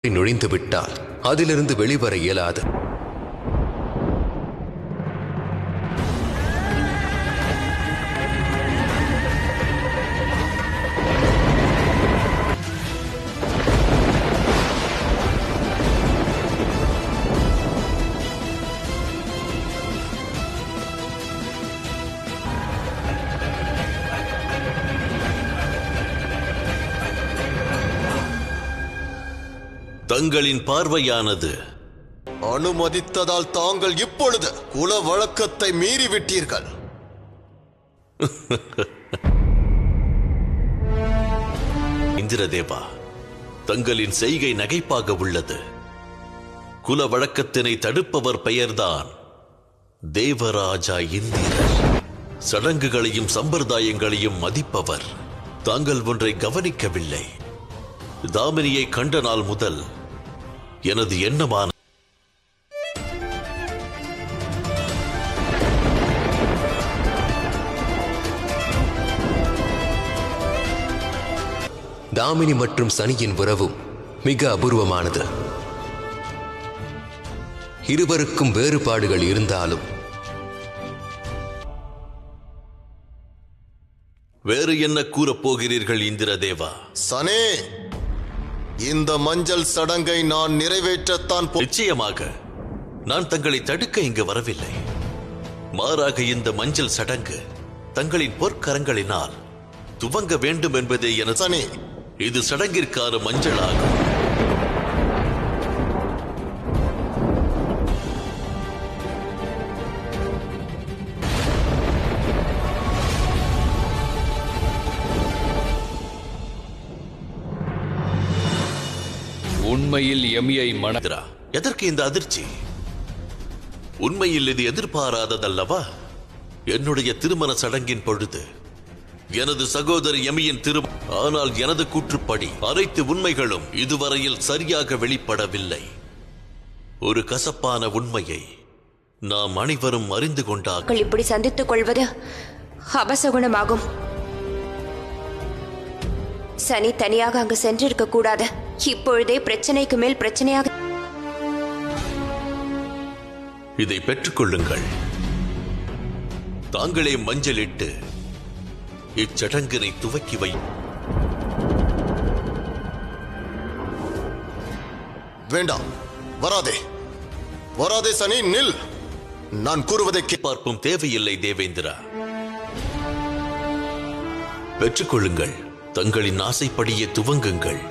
நுழைந்து விட்டால் அதிலிருந்து வெளிவர இயலாது. தங்களின் பார்வையானது அனுமதித்ததால் தாங்கள் இப்பொழுது குல வழக்கத்தை மீறிவிட்டீர்கள். இந்திரதேவா, தங்களின் செய்கை நகைப்பாக உள்ளது. குல வழக்கத்தினை தடுப்பவர் பெயர்தான் தேவராஜா இந்திரர். சடங்குகளையும் சம்பிரதாயங்களையும் மதிப்பவர். தாங்கள் ஒன்றை கவனிக்கவில்லை. தாமினியை கண்ட நாள் முதல் எனது எண்ணமான தாமினி மற்றும் சனியின் உறவும் மிக அபூர்வமானது. இருவருக்கும் வேறுபாடுகள் இருந்தாலும் வேறு என்ன கூறப் போகிறீர்கள் இந்திரதேவா? சனே, இந்த மஞ்சள் சடங்கை நான் நிறைவேற்றத்தான். நிச்சயமாக நான் தங்களை தடுக்க இங்கு வரவில்லை. மாறாக இந்த மஞ்சள் சடங்கு தங்களின் பொற்கரங்களினால் துவங்க வேண்டும் என்பதே எனது. சனே, இது சடங்கிற்கான மஞ்சள் ஆகும். உண்மையில் எமியை மணக்கிறா. எதற்கு இந்த அதிர்ச்சி? உண்மையில் இது எதிர்பாராததல்லவா? என்னுடைய திருமண சடங்கின் பொழுது எனது சகோதரி எமியின் ஆனால் எனது கூற்றுப்படி அனைத்து உண்மைகளும் இதுவரையில் சரியாக வெளிப்படவில்லை. ஒரு கசப்பான உண்மையை நாம் அனைவரும் அறிந்து கொண்டார்கள். இப்படி சந்தித்துக் கொள்வது அபசகுணமாகும். சனி தனியாக அங்கு சென்றிருக்க கூடாது. இப்பொழுதே பிரச்சனைக்கு மேல் பிரச்சனையாக. இதை பெற்றுக்கொள்ளுங்கள். தாங்களே மஞ்சளிட்டு இச்சடங்கினை துவக்கி வை. வேண்டாம், வராதே வராதே சனி, நில். நான் கூறுவதை பார்ப்பும் தேவையில்லை தேவேந்திரா. பெற்றுக்கொள்ளுங்கள். தங்களின் ஆசைப்படியே துவங்குங்கள்.